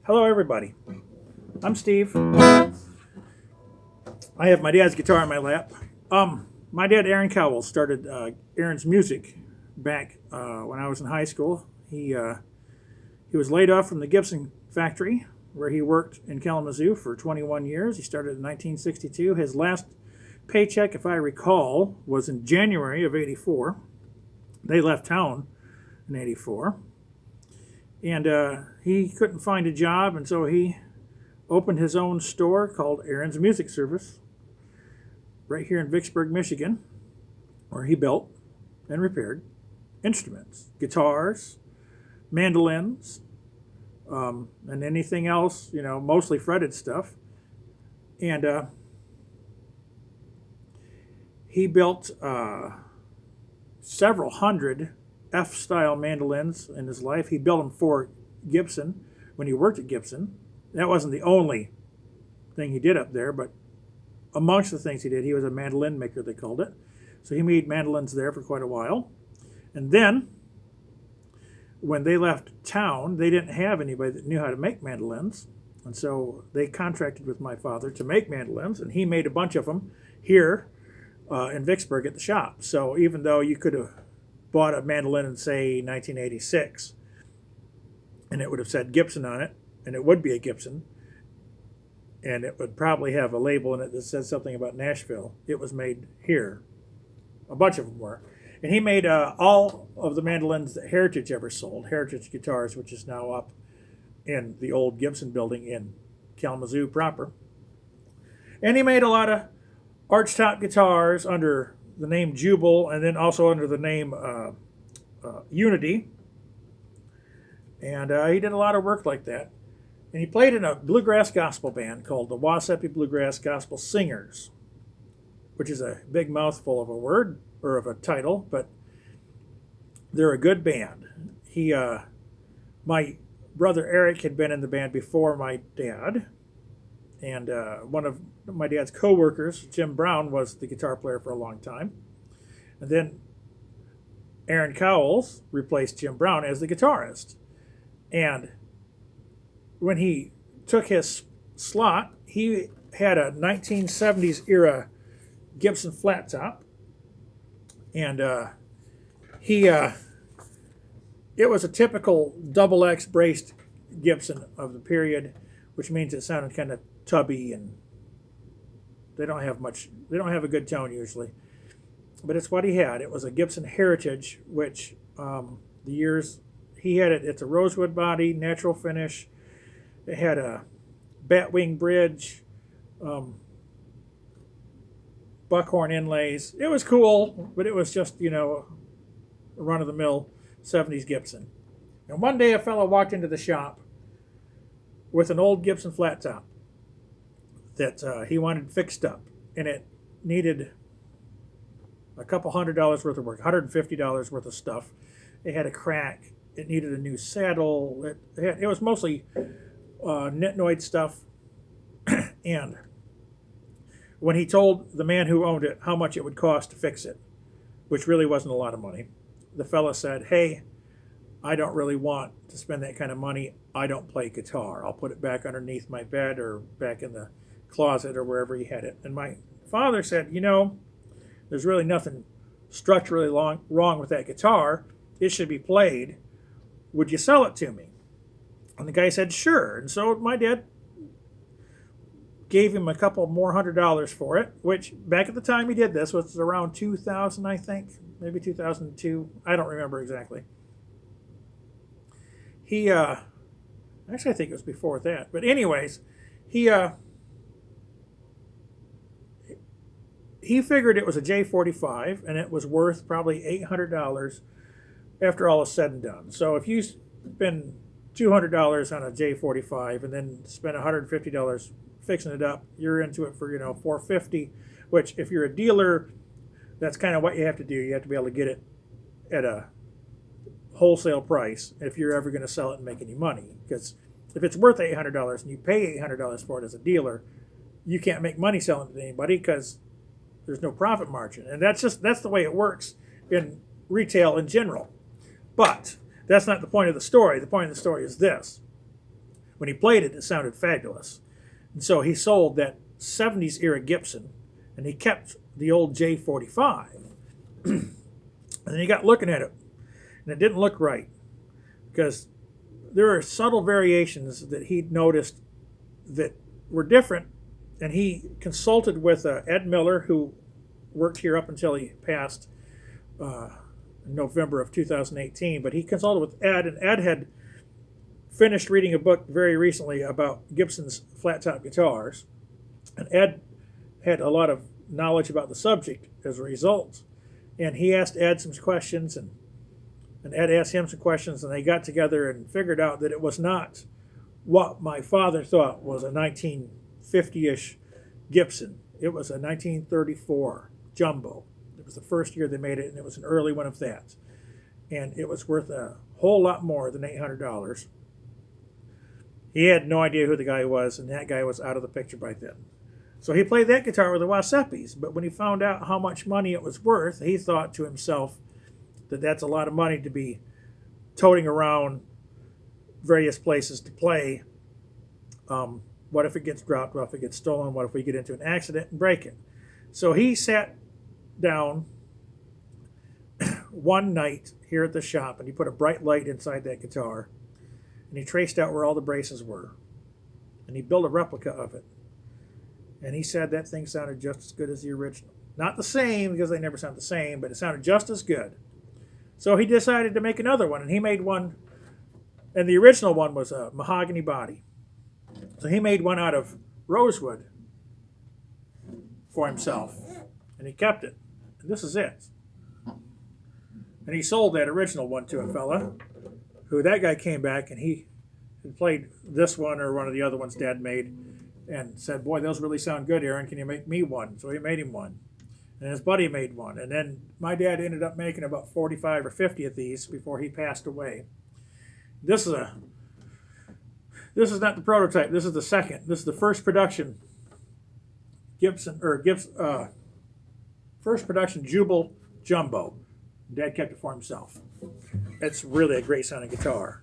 Hello, everybody. I'm Steve. I have my dad's guitar in my lap. My dad, Aaron Cowles, started Aaron's music back when I was in high school. He was laid off from the Gibson factory where he worked in Kalamazoo for 21 years. He started in 1962. His last paycheck, if I recall, was in January of '84. They left town in '84. And he couldn't find a job, and so he opened his own store called Aaron's Music Service right here in Vicksburg, Michigan, where he built and repaired instruments, guitars, mandolins, and anything else, mostly fretted stuff. And he built several hundred F-style mandolins in his life. He built them for Gibson when he worked at Gibson. That wasn't the only thing he did up there, but amongst the things he did, he was a mandolin maker, they called it. So he made mandolins there for quite a while. And then, when they left town, they didn't have anybody that knew how to make mandolins. And so they contracted with my father to make mandolins, and he made a bunch of them here in Vicksburg at the shop. So even though you could have bought a mandolin in, say, 1986, and it would have said Gibson on it, and it would be a Gibson, and it would probably have a label in it that says something about Nashville. It was made here. A bunch of them were. And he made all of the mandolins that Heritage ever sold, Heritage Guitars, which is now up in the old Gibson building in Kalamazoo proper. And he made a lot of archtop guitars under the name Jubal, and then also under the name Unity. And he did a lot of work like that. And he played in a bluegrass gospel band called the Wassapi Bluegrass Gospel Singers, which is a big mouthful of a word, or of a title, but they're a good band. My brother Eric had been in the band before my dad, and one of my dad's co-workers, Jim Brown, was the guitar player for a long time. And then Aaron Cowles replaced Jim Brown as the guitarist. And when he took his slot, he had a 1970s era Gibson flat top. And it was a typical double X braced Gibson of the period, which means it sounded kind of tubby, and they don't have a good tone usually. But it's what he had. It was a Gibson Heritage, which the years he had it's a rosewood body, natural finish. It had a batwing bridge, buckhorn inlays. It was cool, but it was just, a run-of-the-mill 70s Gibson. And one day a fellow walked into the shop with an old Gibson flat top that he wanted fixed up, and it needed a couple $100 worth of work, $150 worth of stuff. It had a crack. It needed a new saddle. It was mostly nitnoid stuff. And when he told the man who owned it how much it would cost to fix it, which really wasn't a lot of money, the fella said, "Hey, I don't really want to spend that kind of money. I don't play guitar. I'll put it back underneath my bed or back in the closet or wherever he had it." And my father said, there's really nothing structurally wrong with that guitar. It should be played. Would you sell it to me? And the guy said, sure. And so my dad gave him a couple more $100 for it, which back at the time he did this was around 2000, I think, maybe 2002. I don't remember exactly. Actually, I think it was before that. But anyways, he figured it was a J45, and it was worth probably $800 after all is said and done. So if you spend $200 on a J45 and then spend $150 fixing it up, you're into it for $450. Which, if you're a dealer, that's kind of what you have to do. You have to be able to get it at a wholesale price if you're ever going to sell it and make any money. Because if it's worth $800 and you pay $800 for it as a dealer, you can't make money selling it to anybody because there's no profit margin. And that's the way it works in retail in general. But that's not the point of the story. The point of the story is this. when he played it, it sounded fabulous. And so he sold that 70s era Gibson, and he kept the old J45. And then he got looking at it, and it didn't look right because there are subtle variations that he noticed that were different. And he consulted with Ed Miller, who worked here up until he passed in November of 2018. But he consulted with Ed, and Ed had finished reading a book very recently about Gibson's flat-top guitars. And Ed had a lot of knowledge about the subject as a result. And he asked Ed some questions, and Ed asked him some questions, and they got together and figured out that it was not what my father thought was a 1950-ish Gibson. It was a 1934 Jumbo. It was the first year they made it, and it was an early one of that. And it was worth a whole lot more than $800. He had no idea who the guy was, and that guy was out of the picture by then. So he played that guitar with the Wasepis, but when he found out how much money it was worth, he thought to himself that that's a lot of money to be toting around various places to play. What if it gets dropped? What if it gets stolen? What if we get into an accident and break it? So he sat down one night here at the shop, and he put a bright light inside that guitar, and he traced out where all the braces were, and he built a replica of it. And he said that thing sounded just as good as the original. Not the same, because they never sound the same, but it sounded just as good. So he decided to make another one, and he made one, and the original one was a mahogany body. So he made one out of rosewood for himself, and he kept it. And this is it. And he sold that original one to a fella, who that guy came back, and he had played this one or one of the other ones Dad made, and said, boy, those really sound good, Aaron. Can you make me one? So he made him one. And his buddy made one. And then my dad ended up making about 45 or 50 of these before he passed away. This is not the prototype. This is the second. This is the first production first production Jubal Jumbo. Dad kept it for himself. It's really a great sounding guitar.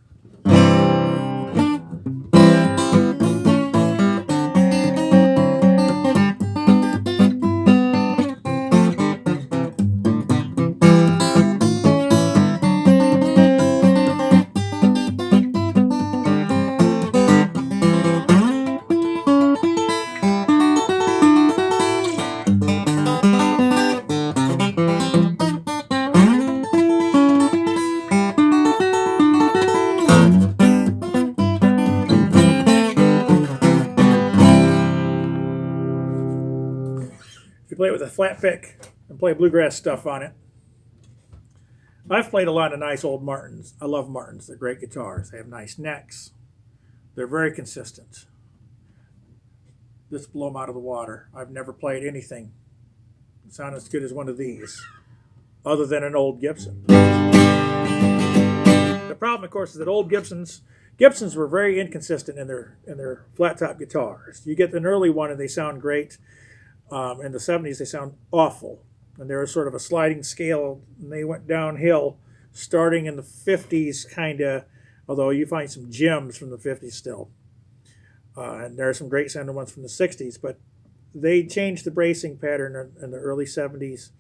Play it with a flat pick and play bluegrass stuff on it. I've played a lot of nice old Martins. I love Martins. They're great guitars. They have nice necks. They're very consistent. This blow them out of the water. I've never played anything that sound as good as one of these, other than an old Gibson. The problem, of course, is that old Gibsons were very inconsistent in their flat top guitars. You get an early one and they sound great. In the 70s, they sound awful. And there was sort of a sliding scale, and they went downhill starting in the 50s, kind of, although you find some gems from the 50s still. And there are some great sounding ones from the 60s, but they changed the bracing pattern in the early 70s,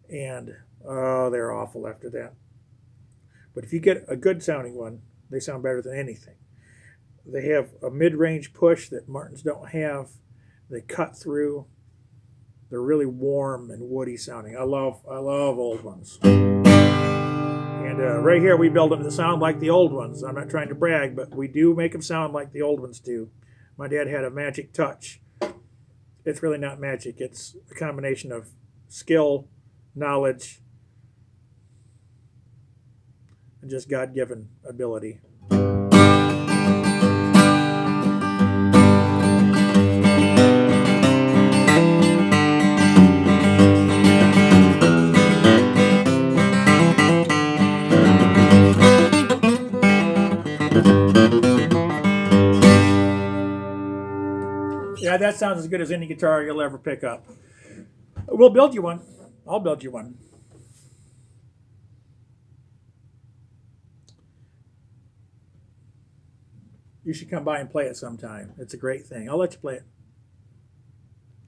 and they're awful after that. But if you get a good sounding one, they sound better than anything. They have a mid-range push that Martins don't have. They cut through. They're really warm and woody sounding. I love old ones. And right here we build them to sound like the old ones. I'm not trying to brag, but we do make them sound like the old ones do. My dad had a magic touch. It's really not magic. It's a combination of skill, knowledge, and just God-given ability. Yeah, that sounds as good as any guitar you'll ever pick up. We'll build you one. I'll build you one. You should come by and play it sometime. It's a great thing. I'll let you play it.